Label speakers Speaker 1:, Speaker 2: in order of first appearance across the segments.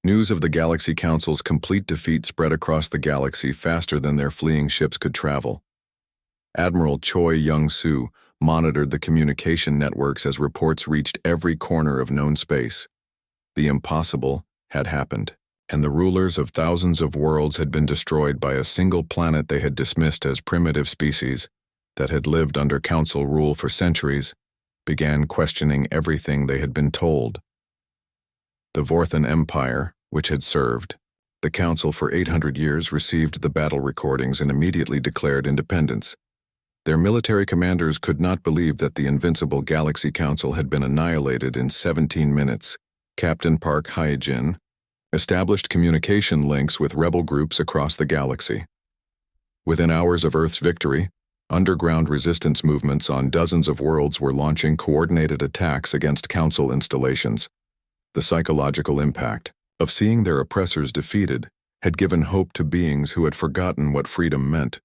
Speaker 1: News of the Galaxy Council's complete defeat spread across the galaxy faster than their fleeing ships could travel. Admiral Choi Young-soo monitored the communication networks as reports reached every corner of known space. The impossible had happened, and the rulers of thousands of worlds had been destroyed by a single planet they had dismissed as primitive species that had lived under council rule for centuries, began questioning everything they had been told. The Vorthan Empire, which had served the council for 800 years, received the battle recordings and immediately declared independence. Their military commanders could not believe that the invincible Galaxy Council had been annihilated in 17 minutes. Captain Park Hyejin established communication links with rebel groups across the galaxy. Within hours of Earth's victory, underground resistance movements on dozens of worlds were launching coordinated attacks against council installations. The psychological impact of seeing their oppressors defeated had given hope to beings who had forgotten what freedom meant.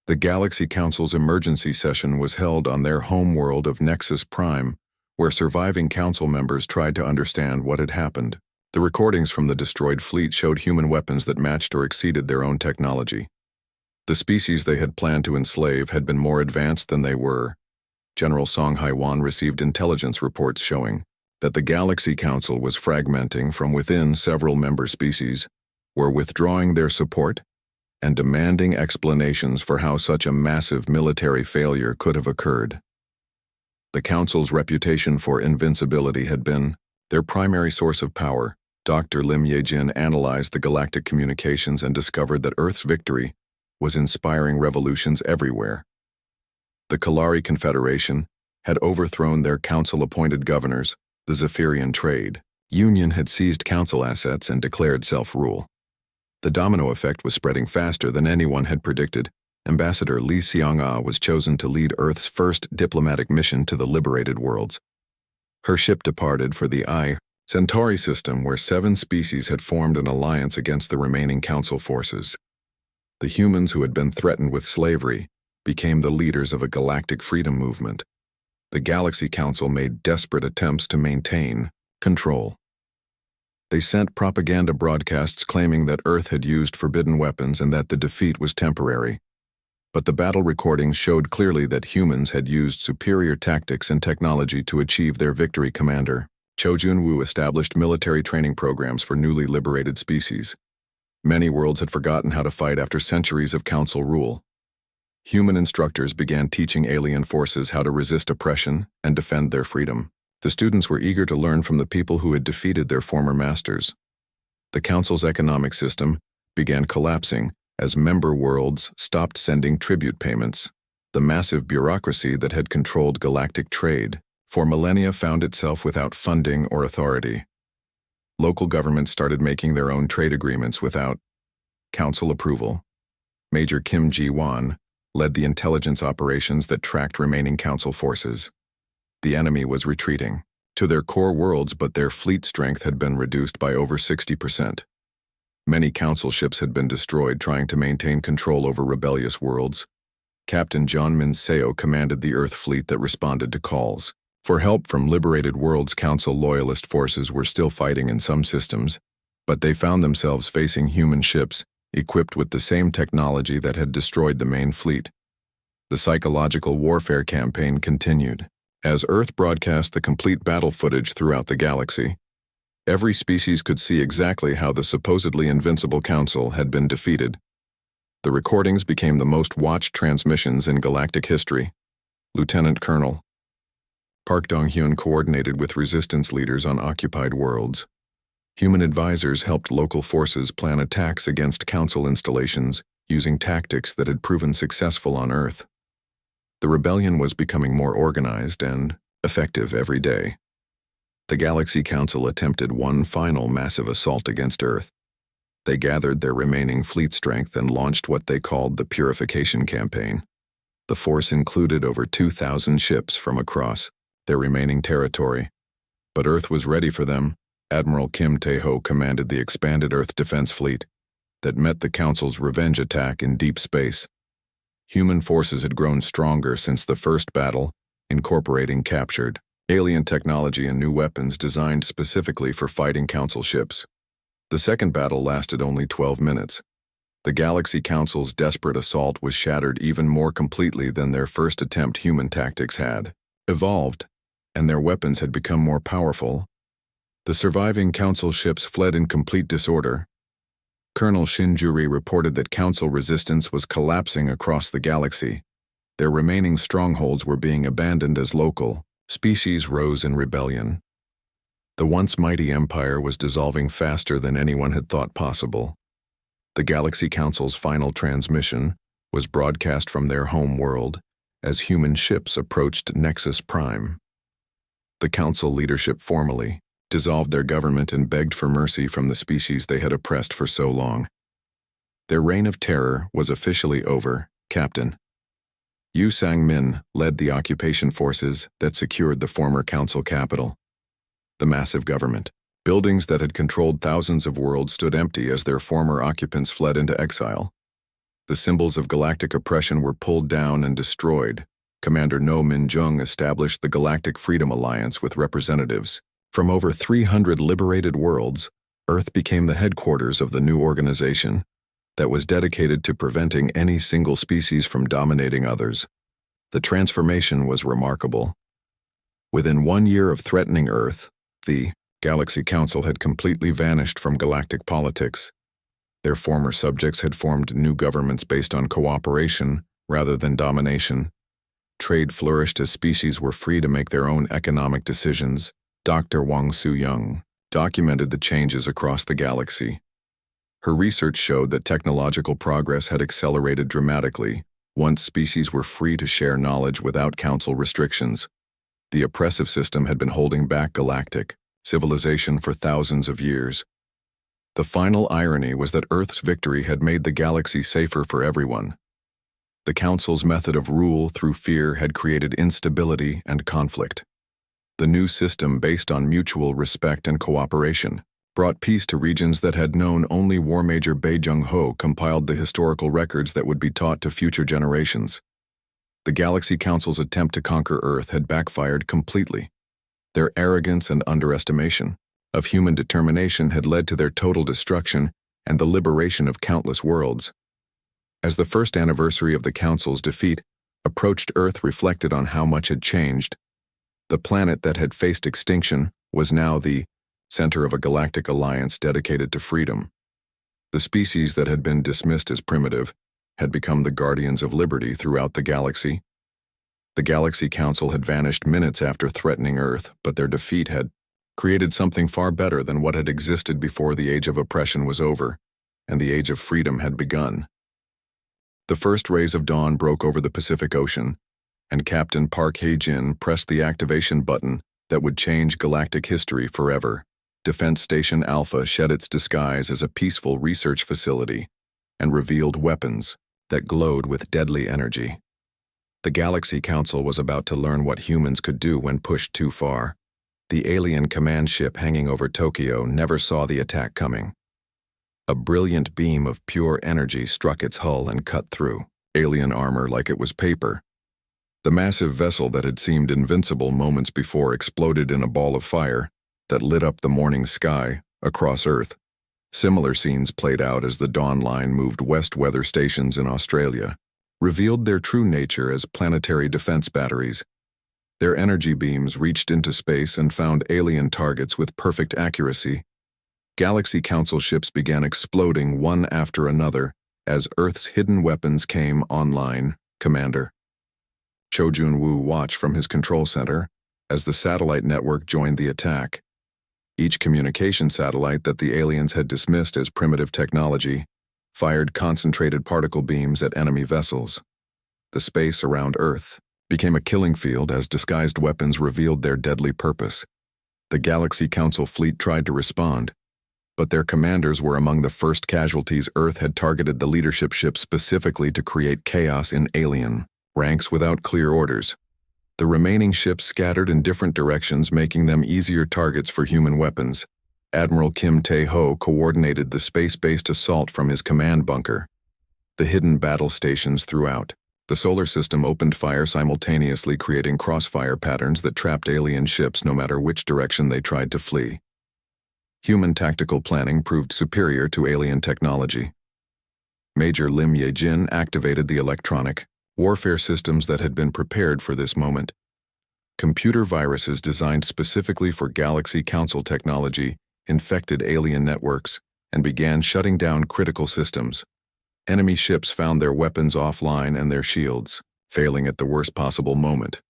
Speaker 1: The Galaxy Council's emergency session was held on their home world of Nexus Prime, where surviving council members tried to understand what had happened. The recordings from the destroyed fleet showed human weapons that matched or exceeded their own technology. The species they had planned to enslave had been more advanced than they were. General Song Hai-wan received intelligence reports showing that the Galaxy Council was fragmenting from within. Several member species were withdrawing their support and demanding explanations for how such a massive military failure could have occurred. The Council's reputation for invincibility had been their primary source of power. Dr. Lim Ye-jin analyzed the galactic communications and discovered that Earth's victory was inspiring revolutions everywhere. The Kalari Confederation had overthrown their council-appointed governors. The Zephyrian Trade Union had seized council assets and declared self-rule. The domino effect was spreading faster than anyone had predicted. Ambassador Lee Seong-ah was chosen to lead Earth's first diplomatic mission to the liberated worlds. Her ship departed for the I Centauri system, where 7 species had formed an alliance against the remaining council forces. The humans who had been threatened with slavery became the leaders of a galactic freedom movement. The Galaxy Council made desperate attempts to maintain control. They sent propaganda broadcasts claiming that Earth had used forbidden weapons and that the defeat was temporary. But the battle recordings showed clearly that humans had used superior tactics and technology to achieve their victory. Commander Cho Jun-woo established military training programs for newly liberated species. Many worlds had forgotten how to fight after centuries of council rule. Human instructors began teaching alien forces how to resist oppression and defend their freedom. The students were eager to learn from the people who had defeated their former masters. The Council's economic system began collapsing as member worlds stopped sending tribute payments. The massive bureaucracy that had controlled galactic trade for millennia found itself without funding or authority. Local governments started making their own trade agreements without council approval. Major Kim Ji-won led the intelligence operations that tracked remaining council forces. The enemy was retreating to their core worlds, but their fleet strength had been reduced by over 60%. Many council ships had been destroyed trying to maintain control over rebellious worlds. Captain John Min Seo commanded the Earth fleet that responded to calls for help from liberated worlds. Council loyalist forces were still fighting in some systems, but they found themselves facing human ships equipped with the same technology that had destroyed the main fleet. The psychological warfare campaign continued. As Earth broadcast the complete battle footage throughout the galaxy, every species could see exactly how the supposedly invincible council had been defeated. The recordings became the most watched transmissions in galactic history. Lieutenant Colonel Park Dong-hyun coordinated with resistance leaders on occupied worlds. Human advisors helped local forces plan attacks against council installations using tactics that had proven successful on Earth. The rebellion was becoming more organized and effective every day. The Galaxy Council attempted one final massive assault against Earth. They gathered their remaining fleet strength and launched what they called the Purification Campaign. The force included over 2,000 ships from across their remaining territory. But Earth was ready for them. Admiral Kim Tae-ho commanded the expanded Earth Defense Fleet that met the Council's revenge attack in deep space. Human forces had grown stronger since the first battle, incorporating captured alien technology and new weapons designed specifically for fighting Council ships. The second battle lasted only 12 minutes. The Galaxy Council's desperate assault was shattered even more completely than their first attempt. Human tactics had evolved, and their weapons had become more powerful. The surviving Council ships fled in complete disorder. Colonel Shinjuri reported that Council resistance was collapsing across the galaxy. Their remaining strongholds were being abandoned as local species rose in rebellion. The once mighty empire was dissolving faster than anyone had thought possible. The Galaxy Council's final transmission was broadcast from their home world as human ships approached Nexus Prime. The Council leadership formally dissolved their government and begged for mercy from the species they had oppressed for so long. Their reign of terror was officially over. Captain Yu Sang-min led the occupation forces that secured the former Council capital. The massive government buildings that had controlled thousands of worlds stood empty as their former occupants fled into exile. The symbols of galactic oppression were pulled down and destroyed. Commander No Min-jung established the Galactic Freedom Alliance with representatives from over 300 liberated worlds. Earth became the headquarters of the new organization that was dedicated to preventing any single species from dominating others. The transformation was remarkable. Within 1 year of threatening Earth, the Galaxy Council had completely vanished from galactic politics. Their former subjects had formed new governments based on cooperation rather than domination. Trade flourished as species were free to make their own economic decisions. Dr. Wang Su-young documented the changes across the galaxy. Her research showed that technological progress had accelerated dramatically once species were free to share knowledge without council restrictions. The oppressive system had been holding back galactic civilization for thousands of years. The final irony was that Earth's victory had made the galaxy safer for everyone. The Council's method of rule through fear had created instability and conflict. The new system, based on mutual respect and cooperation, brought peace to regions that had known only War Major Bai Jung-ho compiled the historical records that would be taught to future generations. The Galaxy Council's attempt to conquer Earth had backfired completely. Their arrogance and underestimation of human determination had led to their total destruction and the liberation of countless worlds. As the first anniversary of the Council's defeat approached, Earth reflected on how much had changed. The planet that had faced extinction was now the center of a galactic alliance dedicated to freedom. The species that had been dismissed as primitive had become the guardians of liberty throughout the galaxy. The Galaxy Council had vanished minutes after threatening Earth, but their defeat had created something far better than what had existed before. The age of oppression was over, and the age of freedom had begun. The first rays of dawn broke over the Pacific Ocean, and Captain Park Hae-jin pressed the activation button that would change galactic history forever. Defense Station Alpha shed its disguise as a peaceful research facility and revealed weapons that glowed with deadly energy. The Galaxy Council was about to learn what humans could do when pushed too far. The alien command ship hanging over Tokyo never saw the attack coming. A brilliant beam of pure energy struck its hull and cut through alien armor like it was paper. The massive vessel that had seemed invincible moments before exploded in a ball of fire that lit up the morning sky across Earth. Similar scenes played out as the Dawn Line moved west. Weather stations in Australia revealed their true nature as planetary defense batteries. Their energy beams reached into space and found alien targets with perfect accuracy. Galaxy Council ships began exploding one after another as Earth's hidden weapons came online. Commander Cho Jun-woo watched from his control center as the satellite network joined the attack. Each communication satellite that the aliens had dismissed as primitive technology fired concentrated particle beams at enemy vessels. The space around Earth became a killing field as disguised weapons revealed their deadly purpose. The Galaxy Council fleet tried to respond, but their commanders were among the first casualties. Earth had targeted the leadership ship specifically to create chaos in alien ranks without clear orders. The remaining ships scattered in different directions, making them easier targets for human weapons. Admiral Kim Tae-ho coordinated the space-based assault from his command bunker. The hidden battle stations throughout the solar system opened fire simultaneously, creating crossfire patterns that trapped alien ships no matter which direction they tried to flee. Human tactical planning proved superior to alien technology. Major Lim Ye-jin activated the electronic warfare systems that had been prepared for this moment. Computer viruses designed specifically for Galaxy Council technology infected alien networks and began shutting down critical systems. Enemy ships found their weapons offline and their shields, failing at the worst possible moment.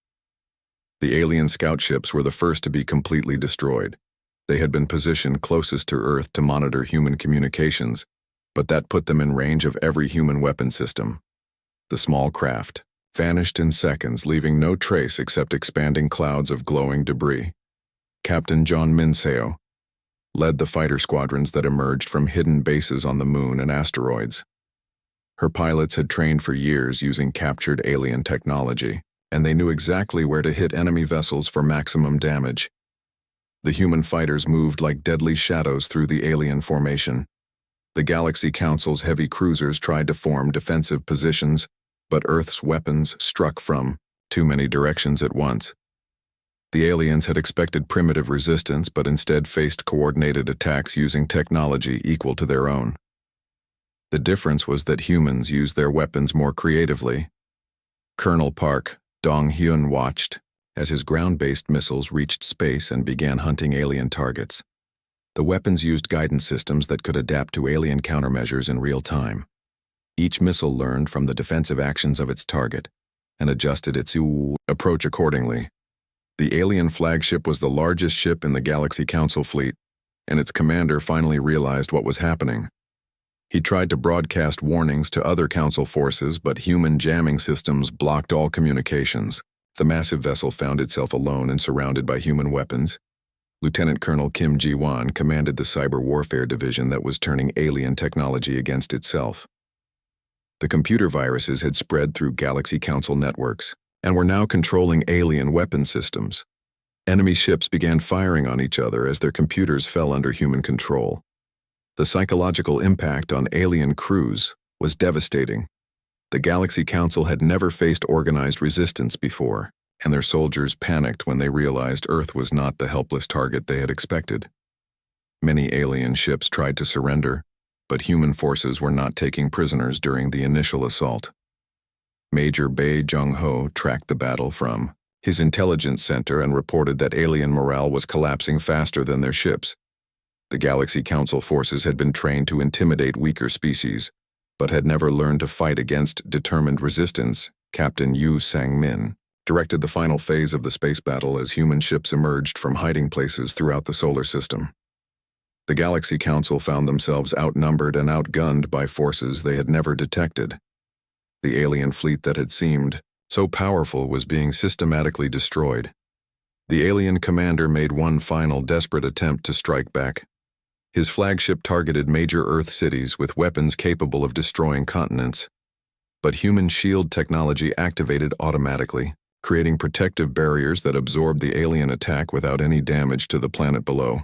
Speaker 1: The alien scout ships were the first to be completely destroyed. They had been positioned closest to Earth to monitor human communications, but that put them in range of every human weapon system. The small craft vanished in seconds, leaving no trace except expanding clouds of glowing debris. Captain John Minseo led the fighter squadrons that emerged from hidden bases on the moon and asteroids. Her pilots had trained for years using captured alien technology, and they knew exactly where to hit enemy vessels for maximum damage. The human fighters moved like deadly shadows through the alien formation. The Galaxy Council's heavy cruisers tried to form defensive positions, but Earth's weapons struck from too many directions at once. The aliens had expected primitive resistance, but instead faced coordinated attacks using technology equal to their own. The difference was that humans used their weapons more creatively. Colonel Park Dong-hyun watched as his ground-based missiles reached space and began hunting alien targets. The weapons used guidance systems that could adapt to alien countermeasures in real time. Each missile learned from the defensive actions of its target and adjusted its approach accordingly. The alien flagship was the largest ship in the Galaxy Council fleet, and its commander finally realized what was happening. He tried to broadcast warnings to other Council forces, but human jamming systems blocked all communications. The massive vessel found itself alone and surrounded by human weapons. Lieutenant Colonel Kim Ji-won commanded the cyber warfare division that was turning alien technology against itself. The computer viruses had spread through Galaxy Council networks and were now controlling alien weapon systems. Enemy ships began firing on each other as their computers fell under human control. The psychological impact on alien crews was devastating. The Galaxy Council had never faced organized resistance before, and their soldiers panicked when they realized Earth was not the helpless target they had expected. Many alien ships tried to surrender, but human forces were not taking prisoners during the initial assault. Major Bae Jung-ho tracked the battle from his intelligence center and reported that alien morale was collapsing faster than their ships. The Galaxy Council forces had been trained to intimidate weaker species, but had never learned to fight against determined resistance. Captain Yu Sang-min directed the final phase of the space battle as human ships emerged from hiding places throughout the solar system. The Galaxy Council found themselves outnumbered and outgunned by forces they had never detected. The alien fleet that had seemed so powerful was being systematically destroyed. The alien commander made one final desperate attempt to strike back. His flagship targeted major Earth cities with weapons capable of destroying continents. But human shield technology activated automatically, creating protective barriers that absorbed the alien attack without any damage to the planet below.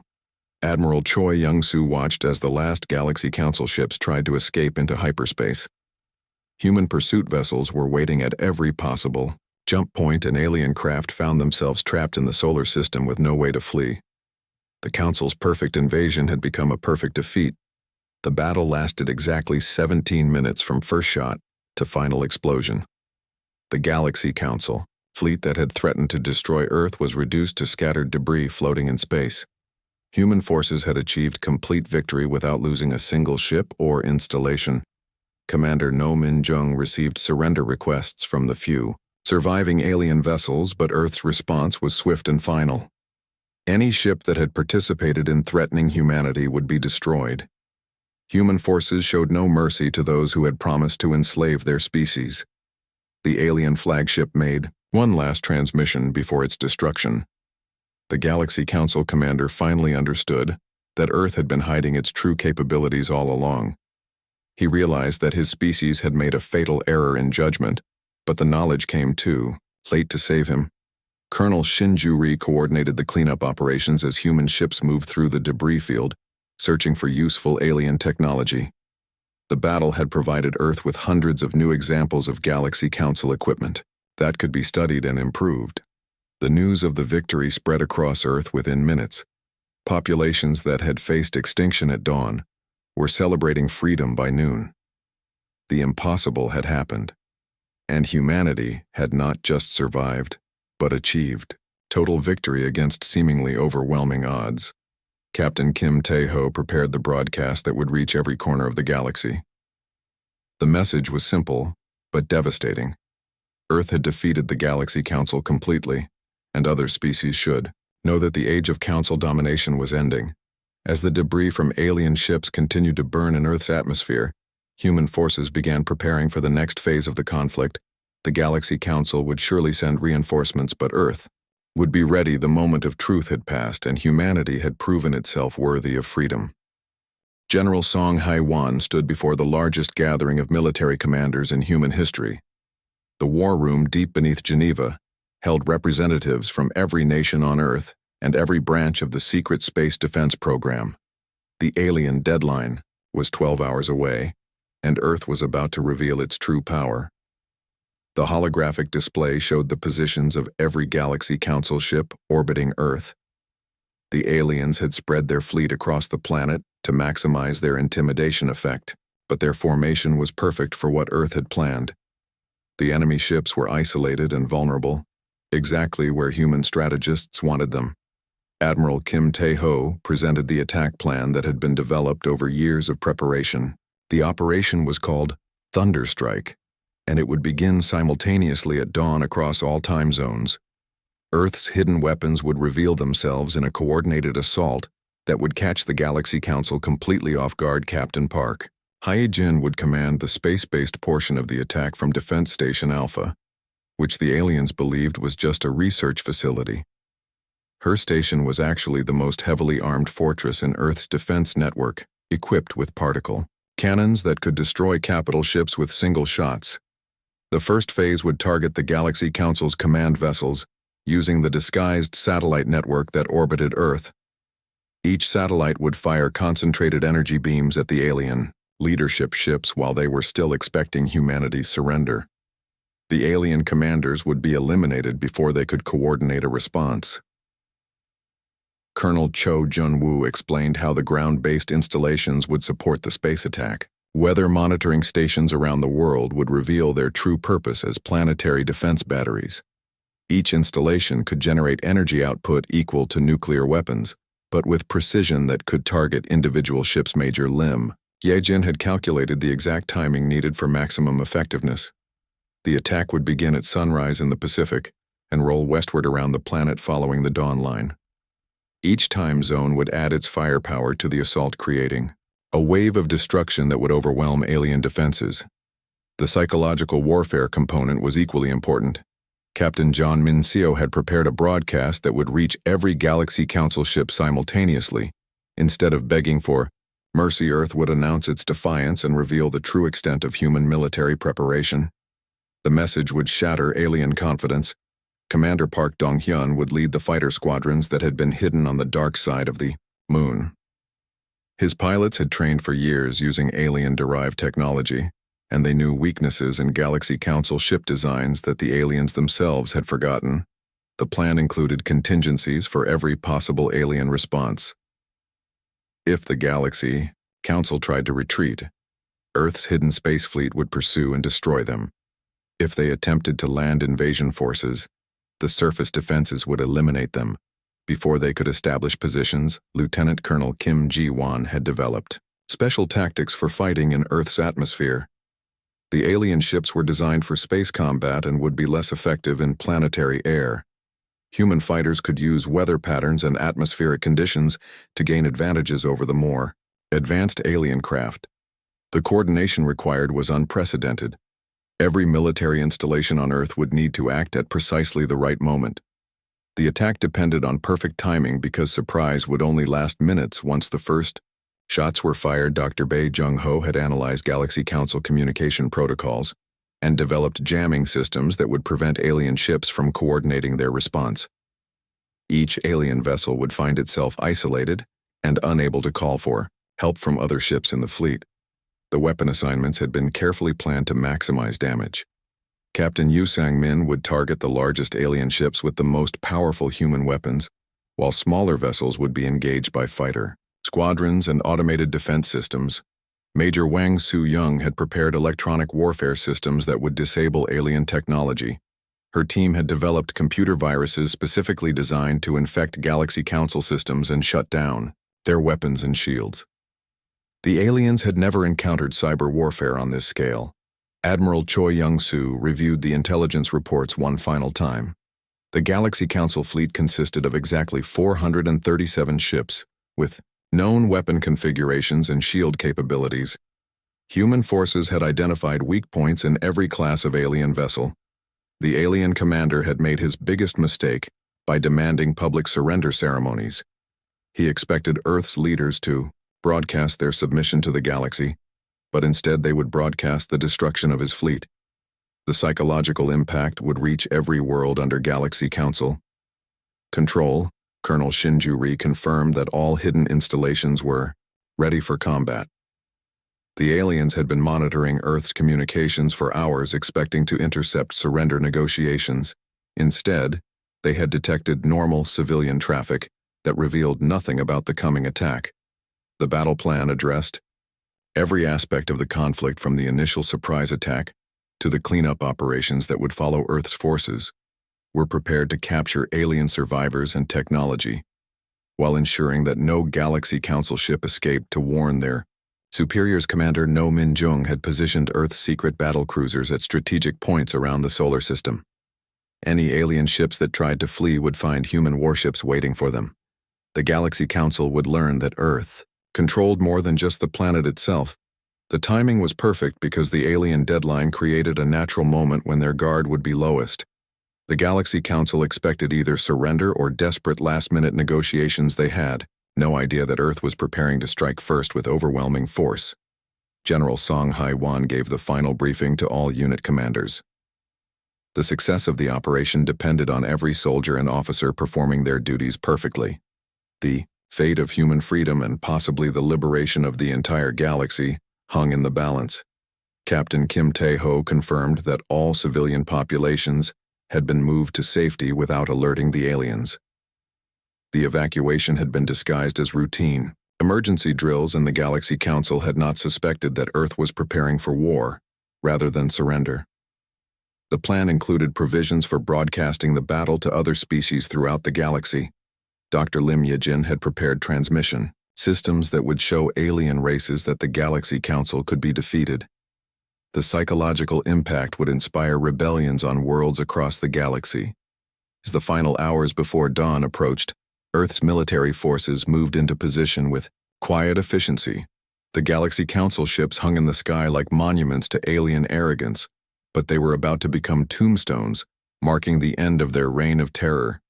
Speaker 1: Admiral Choi Young-soo watched as the last Galaxy Council ships tried to escape into hyperspace. Human pursuit vessels were waiting at every possible jump point, and alien craft found themselves trapped in the solar system with no way to flee. The Council's perfect invasion had become a perfect defeat. The battle lasted exactly 17 minutes from first shot to final explosion. The Galaxy Council fleet that had threatened to destroy Earth was reduced to scattered debris floating in space. Human forces had achieved complete victory without losing a single ship or installation. Commander No Min-jung received surrender requests from the few surviving alien vessels, but Earth's response was swift and final. Any ship that had participated in threatening humanity would be destroyed. Human forces showed no mercy to those who had promised to enslave their species. The alien flagship made one last transmission before its destruction. The Galaxy Council commander finally understood that Earth had been hiding its true capabilities all along. He realized that his species had made a fatal error in judgment, but the knowledge came too late to save him. Colonel Shin-ju-ri coordinated the cleanup operations as human ships moved through the debris field, searching for useful alien technology. The battle had provided Earth with hundreds of new examples of Galaxy Council equipment that could be studied and improved. The news of the victory spread across Earth within minutes. Populations that had faced extinction at dawn were celebrating freedom by noon. The impossible had happened, and humanity had not just survived, but achieved total victory against seemingly overwhelming odds. Captain Kim Tae-ho prepared the broadcast that would reach every corner of the galaxy. The message was simple, but devastating. Earth had defeated the Galaxy Council completely, and other species should know that the age of Council domination was ending. As the debris from alien ships continued to burn in Earth's atmosphere, human forces began preparing for the next phase of the conflict. The Galaxy Council would surely send reinforcements, but Earth would be ready. The moment of truth had passed, and humanity had proven itself worthy of freedom. General Song Hai-wan stood before the largest gathering of military commanders in human history. The war room deep beneath Geneva held representatives from every nation on Earth and every branch of the secret space defense program. The alien deadline was 12 hours away, and Earth was about to reveal its true power. The holographic display showed the positions of every Galaxy Council ship orbiting Earth. The aliens had spread their fleet across the planet to maximize their intimidation effect, but their formation was perfect for what Earth had planned. The enemy ships were isolated and vulnerable, exactly where human strategists wanted them. Admiral Kim Tae-ho presented the attack plan that had been developed over years of preparation. The operation was called Thunderstrike, and it would begin simultaneously at dawn across all time zones. Earth's hidden weapons would reveal themselves in a coordinated assault that would catch the Galaxy Council completely off guard. Captain Park Hae-jin would command the space-based portion of the attack from Defense Station Alpha, which the aliens believed was just a research facility. Her station was actually the most heavily armed fortress in Earth's defense network, equipped with particle cannons that could destroy capital ships with single shots. The first phase would target the Galaxy Council's command vessels, using the disguised satellite network that orbited Earth. Each satellite would fire concentrated energy beams at the alien leadership ships while they were still expecting humanity's surrender. The alien commanders would be eliminated before they could coordinate a response. Colonel Cho Jun-woo explained how the ground-based installations would support the space attack. Weather monitoring stations around the world would reveal their true purpose as planetary defense batteries. Each installation could generate energy output equal to nuclear weapons, but with precision that could target individual ships' major limb. Ye-jin had calculated the exact timing needed for maximum effectiveness. The attack would begin at sunrise in the Pacific and roll westward around the planet following the dawn line. Each time zone would add its firepower to the assault, creating a wave of destruction that would overwhelm alien defenses. The psychological warfare component was equally important. Captain John Min-seo had prepared a broadcast that would reach every Galaxy Council ship simultaneously. Instead of begging for mercy, Earth would announce its defiance and reveal the true extent of human military preparation. The message would shatter alien confidence. Commander Park Dong-hyun would lead the fighter squadrons that had been hidden on the dark side of the moon. His pilots had trained for years using alien-derived technology, and they knew weaknesses in Galaxy Council ship designs that the aliens themselves had forgotten. The plan included contingencies for every possible alien response. If the Galaxy Council tried to retreat, Earth's hidden space fleet would pursue and destroy them. If they attempted to land invasion forces, the surface defenses would eliminate them. Before they could establish positions, Lieutenant Colonel Kim Ji-won had developed special tactics for fighting in Earth's atmosphere. The alien ships were designed for space combat and would be less effective in planetary air. Human fighters could use weather patterns and atmospheric conditions to gain advantages over the more advanced alien craft. The coordination required was unprecedented. Every military installation on Earth would need to act at precisely the right moment. The attack depended on perfect timing because surprise would only last minutes once the first shots were fired. Dr. Bae Jung-ho had analyzed Galaxy Council communication protocols and developed jamming systems that would prevent alien ships from coordinating their response. Each alien vessel would find itself isolated and unable to call for help from other ships in the fleet. The weapon assignments had been carefully planned to maximize damage. Captain Yu Sang-min would target the largest alien ships with the most powerful human weapons, while smaller vessels would be engaged by fighter squadrons and automated defense systems. Major Wang Su-young had prepared electronic warfare systems that would disable alien technology. Her team had developed computer viruses specifically designed to infect Galaxy Council systems and shut down their weapons and shields. The aliens had never encountered cyber warfare on this scale. Admiral Choi Young-soo reviewed the intelligence reports one final time. The Galaxy Council fleet consisted of exactly 437 ships, with known weapon configurations and shield capabilities. Human forces had identified weak points in every class of alien vessel. The alien commander had made his biggest mistake by demanding public surrender ceremonies. He expected Earth's leaders to broadcast their submission to the galaxy, but instead they would broadcast the destruction of his fleet. The psychological impact would reach every world under Galaxy Council. Control, Colonel Shinju-ri confirmed that all hidden installations were ready for combat. The aliens had been monitoring Earth's communications for hours, expecting to intercept surrender negotiations. Instead, they had detected normal civilian traffic that revealed nothing about the coming attack. The battle plan addressed every aspect of the conflict, from the initial surprise attack to the cleanup operations that would follow. Earth's forces were prepared to capture alien survivors and technology, while ensuring that no Galaxy Council ship escaped to warn their superiors. Commander No Min-jung had positioned Earth's secret battle cruisers at strategic points around the solar system. Any alien ships that tried to flee would find human warships waiting for them. The Galaxy Council would learn that Earth controlled more than just the planet itself. The timing was perfect because the alien deadline created a natural moment when their guard would be lowest. The Galaxy Council expected either surrender or desperate last-minute negotiations. They had no idea that Earth was preparing to strike first with overwhelming force. General Song Hai-wan gave the final briefing to all unit commanders. The success of the operation depended on every soldier and officer performing their duties perfectly. The fate of human freedom and possibly the liberation of the entire galaxy hung in the balance. Captain Kim Tae-ho confirmed that all civilian populations had been moved to safety without alerting the aliens. The evacuation had been disguised as routine emergency drills, and the Galaxy Council had not suspected that Earth was preparing for war rather than surrender. The plan included provisions for broadcasting the battle to other species throughout the galaxy. Dr. Lim Yejin had prepared transmission systems that would show alien races that the Galaxy Council could be defeated. The psychological impact would inspire rebellions on worlds across the galaxy. As the final hours before dawn approached, Earth's military forces moved into position with quiet efficiency. The Galaxy Council ships hung in the sky like monuments to alien arrogance, but they were about to become tombstones, marking the end of their reign of terror.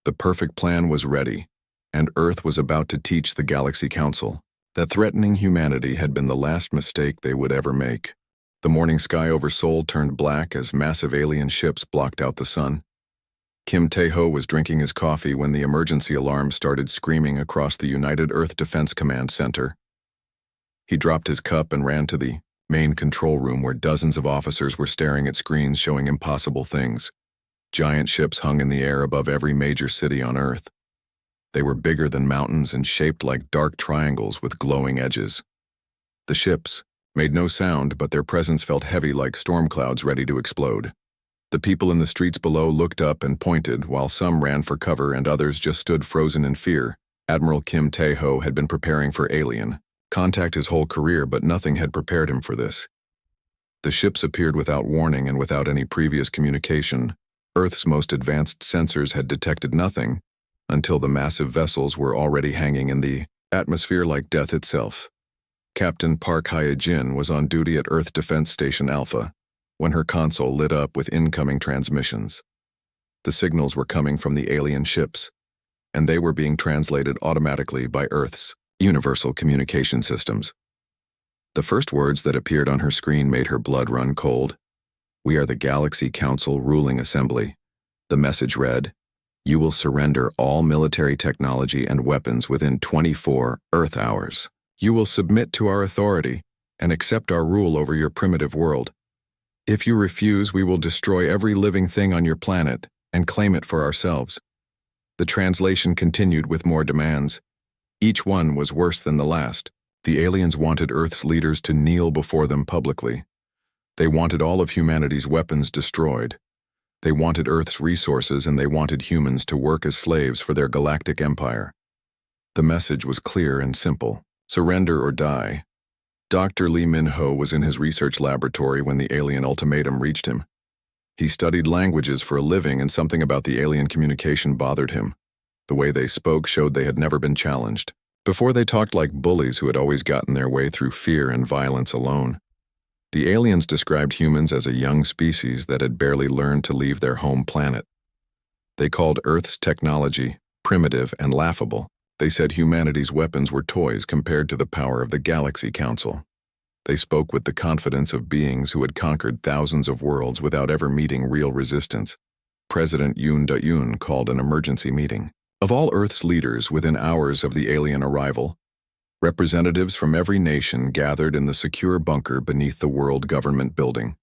Speaker 1: The perfect plan was ready, and Earth was about to teach the Galaxy Council that threatening humanity had been the last mistake they would ever make. The morning sky over Seoul turned black as massive alien ships blocked out the sun. Kim Tae-ho was drinking his coffee when the emergency alarm started screaming across the United Earth Defense Command Center. He dropped his cup and ran to the main control room, where dozens of officers were staring at screens showing impossible things. Giant ships hung in the air above every major city on Earth. They were bigger than mountains and shaped like dark triangles with glowing edges. The ships made no sound, but their presence felt heavy like storm clouds ready to explode. The people in the streets below looked up and pointed, while some ran for cover and others just stood frozen in fear. Admiral Kim Tae-ho had been preparing for alien contact his whole career, but nothing had prepared him for this. The ships appeared without warning and without any previous communication. Earth's most advanced sensors had detected nothing until the massive vessels were already hanging in the atmosphere like death itself. Captain Park Hye-jin was on duty at Earth Defense Station Alpha when her console lit up with incoming transmissions. The signals were coming from the alien ships, and they were being translated automatically by Earth's universal communication systems. The first words that appeared on her screen made her blood run cold. "We are the Galaxy Council Ruling Assembly." The message read, "You will surrender all military technology and weapons within 24 Earth hours. You will submit to our authority and accept our rule over your primitive world. If you refuse, we will destroy every living thing on your planet and claim it for ourselves. The translation continued with more demands. Each one was worse than the last. The aliens wanted Earth's leaders to kneel before them publicly. They wanted all of humanity's weapons destroyed. They wanted Earth's resources, and they wanted humans to work as slaves for their galactic empire. The message was clear and simple: surrender or die. Dr. Lee Min-ho was in his research laboratory when the alien ultimatum reached him. He studied languages for a living, and something about the alien communication bothered him. The way they spoke showed they had never been challenged. Before, they talked like bullies who had always gotten their way through fear and violence alone. The aliens described humans as a young species that had barely learned to leave their home planet. They called Earth's technology primitive and laughable. They said humanity's weapons were toys compared to the power of the Galaxy Council. They spoke with the confidence of beings who had conquered thousands of worlds without ever meeting real resistance. President Yoon Da-yoon called an emergency meeting. Of all Earth's leaders within hours of the alien arrival, representatives from every nation gathered in the secure bunker beneath the World Government Building.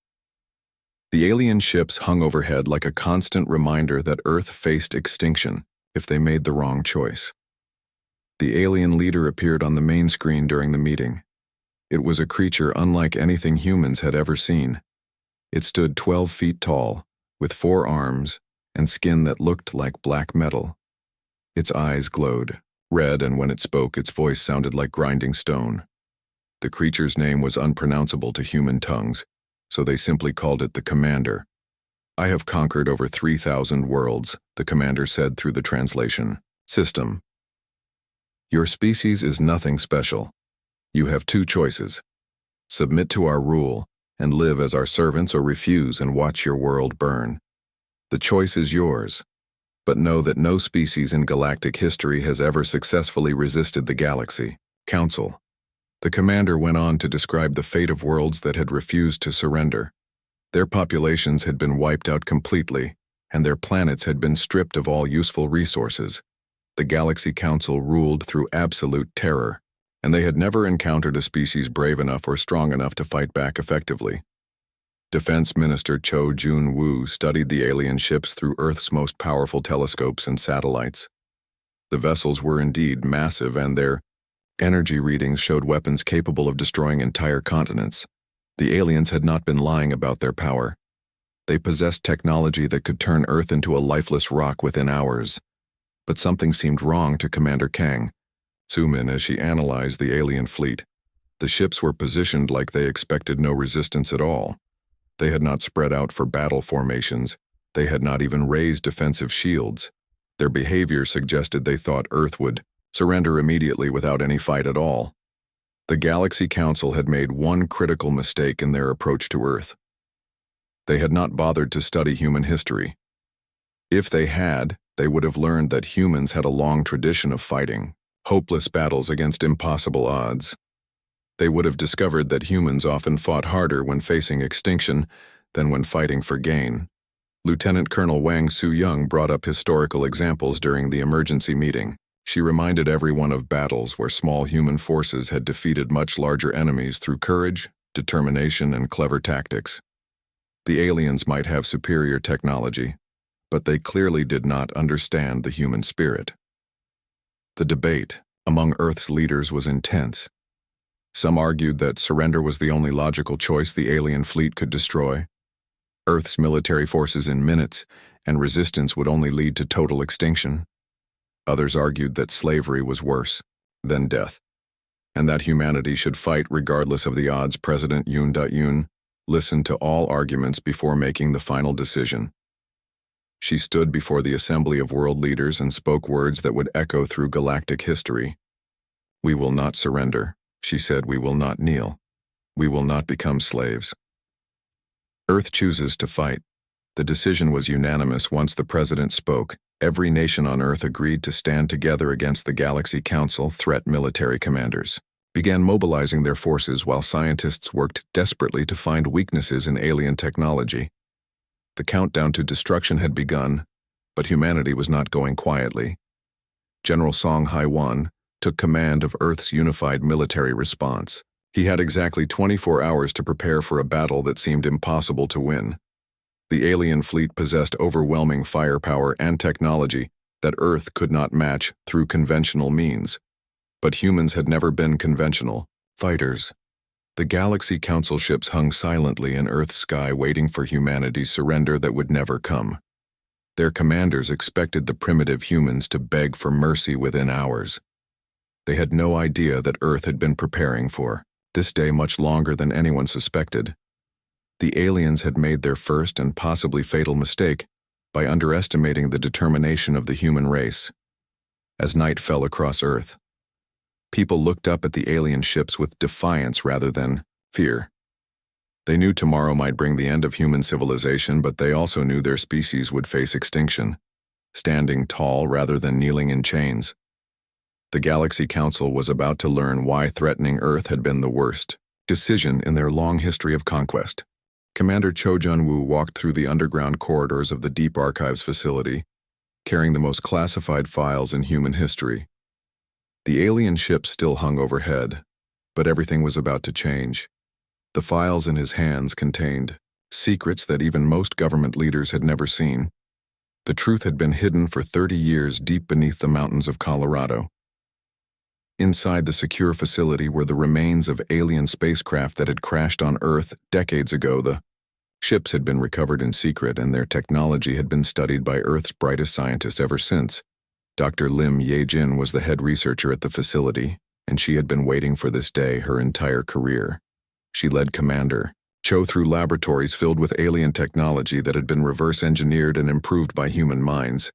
Speaker 1: The alien ships hung overhead like a constant reminder that Earth faced extinction if they made the wrong choice. The alien leader appeared on the main screen during the meeting. It was a creature unlike anything humans had ever seen. It stood 12 feet tall, with 4 arms and skin that looked like black metal. Its eyes glowed red, and when it spoke, its voice sounded like grinding stone. The creature's name was unpronounceable to human tongues, so they simply called it the Commander. "I have conquered over 3,000 worlds," the Commander said through the translation system. "Your species is nothing special. You have 2 choices. Submit to our rule and live as our servants, or refuse and watch your world burn. The choice is yours. But know that no species in galactic history has ever successfully resisted the Galaxy Council." The Commander went on to describe the fate of worlds that had refused to surrender. Their populations had been wiped out completely, and their planets had been stripped of all useful resources. The Galaxy Council ruled through absolute terror, and they had never encountered a species brave enough or strong enough to fight back effectively. Defense Minister Cho Jun-woo studied the alien ships through Earth's most powerful telescopes and satellites. The vessels were indeed massive, and their energy readings showed weapons capable of destroying entire continents. The aliens had not been lying about their power. They possessed technology that could turn Earth into a lifeless rock within hours. But something seemed wrong to Commander Kang Sumin as she analyzed the alien fleet. The ships were positioned like they expected no resistance at all. They had not spread out for battle formations. They had not even raised defensive shields. Their behavior suggested they thought Earth would surrender immediately without any fight at all. The Galaxy Council had made one critical mistake in their approach to Earth. They had not bothered to study human history. If they had, they would have learned that humans had a long tradition of fighting hopeless battles against impossible odds. They would have discovered that humans often fought harder when facing extinction than when fighting for gain. Lieutenant Colonel Wang Su-young brought up historical examples during the emergency meeting. She reminded everyone of battles where small human forces had defeated much larger enemies through courage, determination, and clever tactics. The aliens might have superior technology, but they clearly did not understand the human spirit. The debate among Earth's leaders was intense. Some argued that surrender was the only logical choice the alien fleet could destroy Earth's military forces in minutes, and resistance would only lead to total extinction. Others argued that slavery was worse than death, and that humanity should fight regardless of the odds. President Yoon Da-yoon listened to all arguments before making the final decision. She stood before the assembly of world leaders and spoke words that would echo through galactic history. "We will not surrender," she said. "We will not kneel. We will not become slaves. Earth chooses to fight." The decision was unanimous. Once the president spoke, every nation on Earth agreed to stand together against the Galaxy Council. Threat military commanders began mobilizing their forces while scientists worked desperately to find weaknesses in alien technology. The countdown to destruction had begun, but humanity was not going quietly. General Song Hai-won took command of Earth's unified military response. He had exactly 24 hours to prepare for a battle that seemed impossible to win. The alien fleet possessed overwhelming firepower and technology, that Earth could not match through conventional means. But humans had never been conventional fighters. The Galaxy Council ships hung silently in Earth's sky waiting for humanity's surrender that would never come. Their commanders expected the primitive humans to beg for mercy within hours. They had no idea that Earth had been preparing for this day much longer than anyone suspected. The aliens had made their first and possibly fatal mistake by underestimating the determination of the human race. As night fell across Earth, people looked up at the alien ships with defiance rather than fear. They knew tomorrow might bring the end of human civilization, but they also knew their species would face extinction, standing tall rather than kneeling in chains. The Galaxy Council was about to learn why threatening Earth had been the worst decision in their long history of conquest. Commander Cho Jun-woo walked through the underground corridors of the Deep Archives facility, carrying the most classified files in human history. The alien ship still hung overhead, but everything was about to change. The files in his hands contained secrets that even most government leaders had never seen. The truth had been hidden for 30 years deep beneath the mountains of Colorado. Inside the secure facility were the remains of alien spacecraft that had crashed on Earth decades ago. The ships had been recovered in secret, and their technology had been studied by Earth's brightest scientists ever since. Dr. Lim Ye-jin was the head researcher at the facility, and she had been waiting for this day her entire career. She led Commander Cho through laboratories filled with alien technology that had been reverse-engineered and improved by human minds.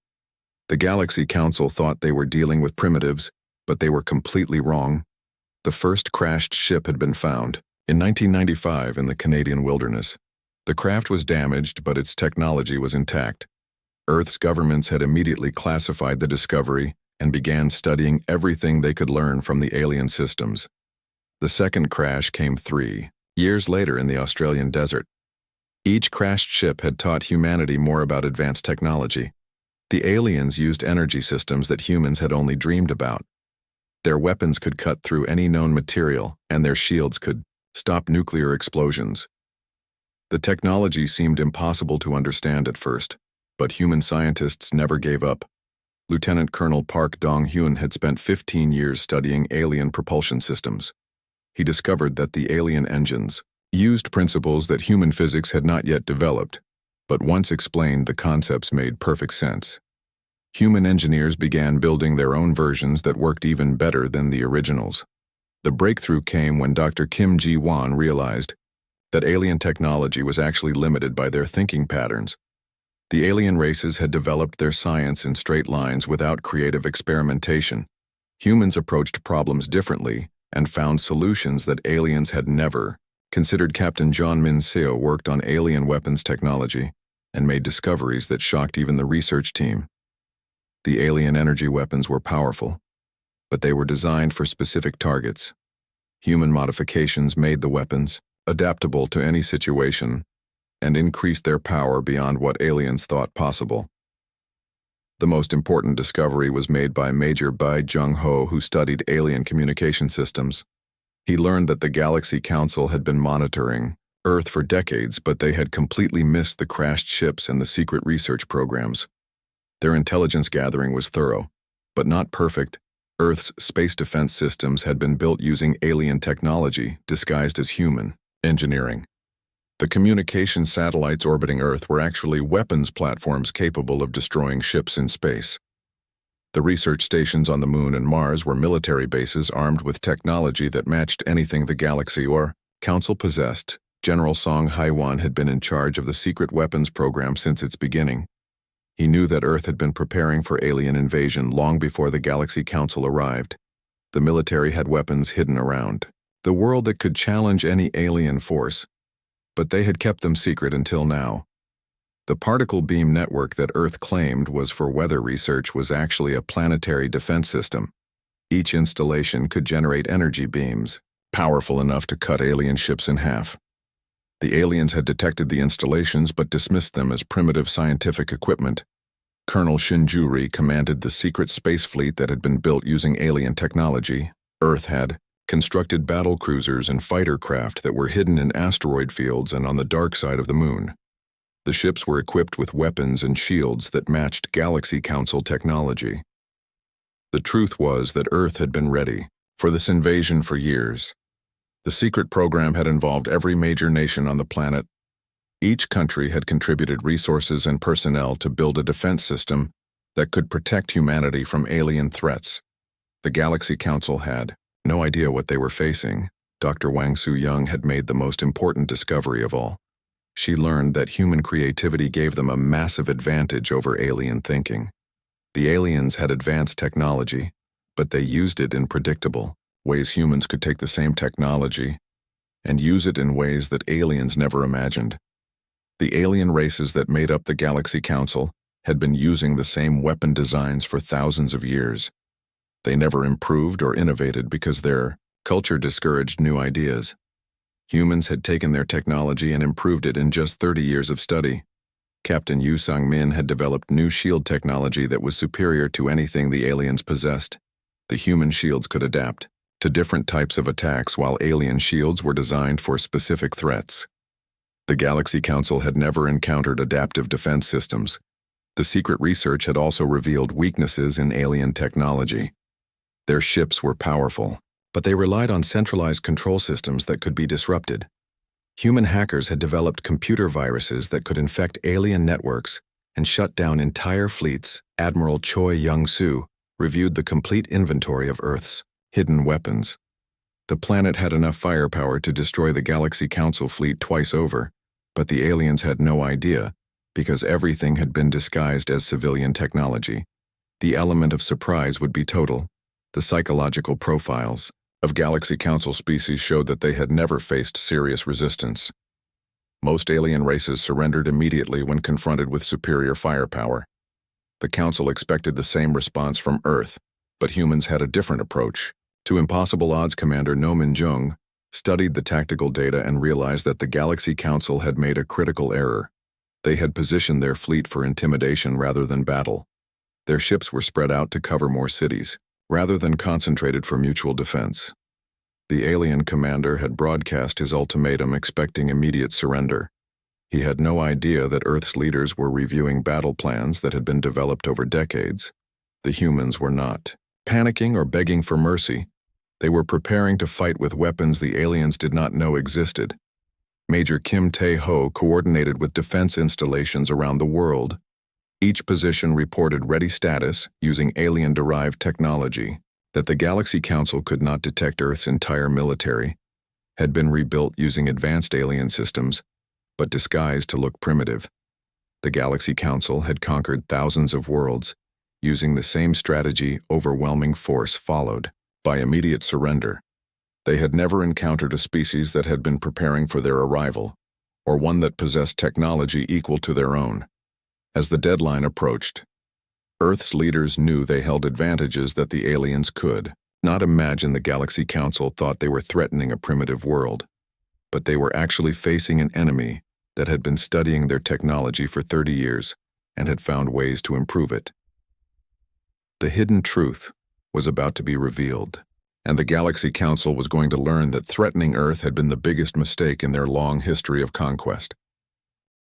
Speaker 1: The Galaxy Council thought they were dealing with primitives, but they were completely wrong. The first crashed ship had been found in 1995 in the Canadian wilderness. The craft was damaged, but its technology was intact. Earth's governments had immediately classified the discovery and began studying everything they could learn from the alien systems. The second crash came 3 years later in the Australian desert. Each crashed ship had taught humanity more about advanced technology. The aliens used energy systems that humans had only dreamed about. Their weapons could cut through any known material, and their shields could stop nuclear explosions. The technology seemed impossible to understand at first, but human scientists never gave up. Lieutenant Colonel Park Dong-hyun had spent 15 years studying alien propulsion systems. He discovered that the alien engines used principles that human physics had not yet developed, but once explained, the concepts made perfect sense. Human engineers began building their own versions that worked even better than the originals. The breakthrough came when Dr. Kim Ji-won realized that alien technology was actually limited by their thinking patterns. The alien races had developed their science in straight lines without creative experimentation. Humans approached problems differently and found solutions that aliens had never considered. Captain John Min-seo worked on alien weapons technology and made discoveries that shocked even the research team. The alien energy weapons were powerful, but they were designed for specific targets. Human modifications made the weapons adaptable to any situation and increased their power beyond what aliens thought possible. The most important discovery was made by Major Bai Jung-ho, who studied alien communication systems. He learned that the Galaxy Council had been monitoring Earth for decades, but they had completely missed the crashed ships and the secret research programs. Their intelligence gathering was thorough, but not perfect. Earth's space defense systems had been built using alien technology disguised as human engineering. The communication satellites orbiting Earth were actually weapons platforms capable of destroying ships in space. The research stations on the Moon and Mars were military bases armed with technology that matched anything the Galaxy or Council possessed. General Song Hai-wan had been in charge of the secret weapons program since its beginning. He knew that Earth had been preparing for alien invasion long before the Galaxy Council arrived. The military had weapons hidden around the world that could challenge any alien force, but they had kept them secret until now. The particle beam network that Earth claimed was for weather research was actually a planetary defense system. Each installation could generate energy beams, powerful enough to cut alien ships in half. The aliens had detected the installations but dismissed them as primitive scientific equipment. Colonel Shinjuri commanded the secret space fleet that had been built using alien technology. Earth had constructed battle cruisers and fighter craft that were hidden in asteroid fields and on the dark side of the Moon. The ships were equipped with weapons and shields that matched Galaxy Council technology. The truth was that Earth had been ready for this invasion for years. The secret program had involved every major nation on the planet. Each country had contributed resources and personnel to build a defense system that could protect humanity from alien threats. The Galaxy Council had no idea what they were facing. Dr. Wang Su-young had made the most important discovery of all. She learned that human creativity gave them a massive advantage over alien thinking. The aliens had advanced technology, but they used it in predictable ways. Humans could take the same technology and use it in ways that aliens never imagined. The alien races that made up the Galaxy Council had been using the same weapon designs for thousands of years. They never improved or innovated because their culture discouraged new ideas. Humans had taken their technology and improved it in just 30 years of study. Captain Yu Sang-min had developed new shield technology that was superior to anything the aliens possessed. The human shields could adapt to different types of attacks, while alien shields were designed for specific threats. The Galaxy Council had never encountered adaptive defense systems. The secret research had also revealed weaknesses in alien technology. Their ships were powerful, but they relied on centralized control systems that could be disrupted. Human hackers had developed computer viruses that could infect alien networks and shut down entire fleets. Admiral Choi Young-soo reviewed the complete inventory of Earth's hidden weapons. The planet had enough firepower to destroy the Galaxy Council fleet twice over, but the aliens had no idea, because everything had been disguised as civilian technology. The element of surprise would be total. The psychological profiles of Galaxy Council species showed that they had never faced serious resistance. Most alien races surrendered immediately when confronted with superior firepower. The Council expected the same response from Earth, but humans had a different approach. To Impossible Odds Commander No Min-jung studied the tactical data and realized that the Galaxy Council had made a critical error. They had positioned their fleet for intimidation rather than battle. Their ships were spread out to cover more cities, rather than concentrated for mutual defense. The alien commander had broadcast his ultimatum expecting immediate surrender. He had no idea that Earth's leaders were reviewing battle plans that had been developed over decades. The humans were not panicking or begging for mercy. They were preparing to fight with weapons the aliens did not know existed. Major Kim Tae-ho coordinated with defense installations around the world. Each position reported ready status using alien-derived technology that the Galaxy Council could not detect. Earth's entire military had been rebuilt using advanced alien systems, but disguised to look primitive. The Galaxy Council had conquered thousands of worlds. Using the same strategy, overwhelming force followed by immediate surrender. They had never encountered a species that had been preparing for their arrival, or one that possessed technology equal to their own. As the deadline approached, Earth's leaders knew they held advantages that the aliens could not imagine. The Galaxy Council thought they were threatening a primitive world, but they were actually facing an enemy that had been studying their technology for 30 years and had found ways to improve it. The hidden truth was about to be revealed, and the Galaxy Council was going to learn that threatening Earth had been the biggest mistake in their long history of conquest.